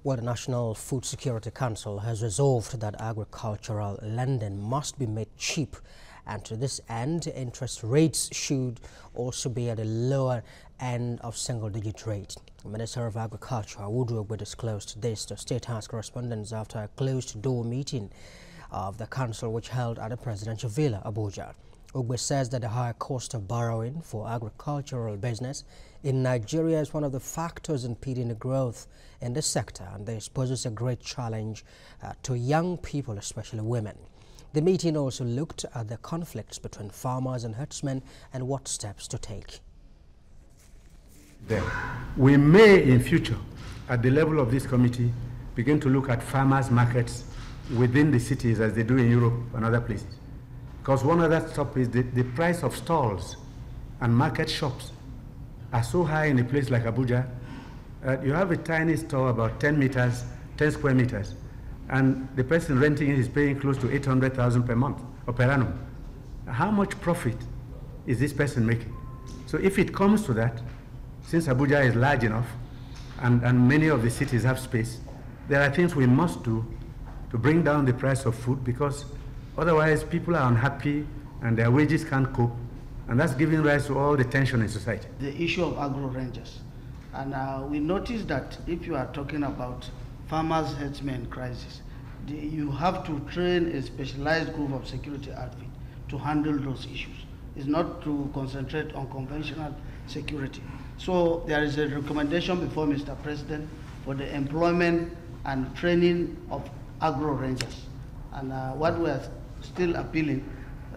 Well, the National Food Security Council has resolved that agricultural lending must be made cheap, and to this end, interest rates should also be at the lower end of single-digit rate. The Minister of Agriculture, Udu Ogbe, disclosed this to State House correspondents after a closed-door meeting of the council which held at the Presidential Villa, Abuja. Ogbe says that the higher cost of borrowing for agricultural business in Nigeria is one of the factors impeding the growth in the sector, and this poses a great challenge to young people, especially women. The meeting also looked at the conflicts between farmers and herdsmen and what steps to take. We may, in future, at the level of this committee, begin to look at farmers' markets within the cities as they do in Europe and other places. Because one other stop is the price of stalls and market shops are so high in a place like Abuja that you have a tiny store about 10 square meters, and the person renting it is paying close to 800,000 per month or per annum. How much profit is this person making? So if it comes to that, since Abuja is large enough and many of the cities have space, there are things we must do to bring down the price of food, because otherwise people are unhappy and their wages can't cope, and that's giving rise to all the tension in society. The issue of agro-rangers. And we noticed that if you are talking about farmers' herdsmen crisis, you have to train a specialized group of security outfit to handle those issues. It's not to concentrate on conventional security. So there is a recommendation before Mr. President for the employment and training of agro-rangers. And what we are still appealing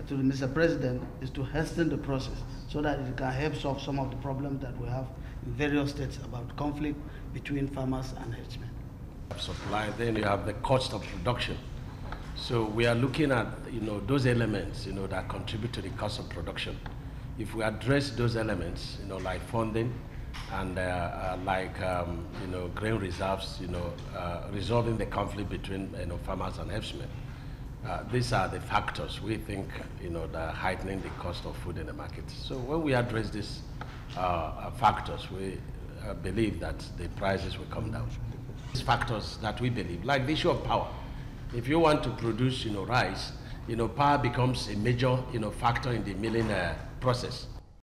to Mr. President is to hasten the process so that it can help solve some of the problems that we have in various states about conflict between farmers and herdsmen. Supply, then you have the cost of production. So we are looking at those elements that contribute to the cost of production. If we address those elements, like funding and grain reserves, resolving the conflict between farmers and herdsmen. These are the factors we think that are heightening the cost of food in the market. So when we address these factors, we believe that the prices will come down. These factors that we believe, like the issue of power. If you want to produce rice, power becomes a major factor in the milling process.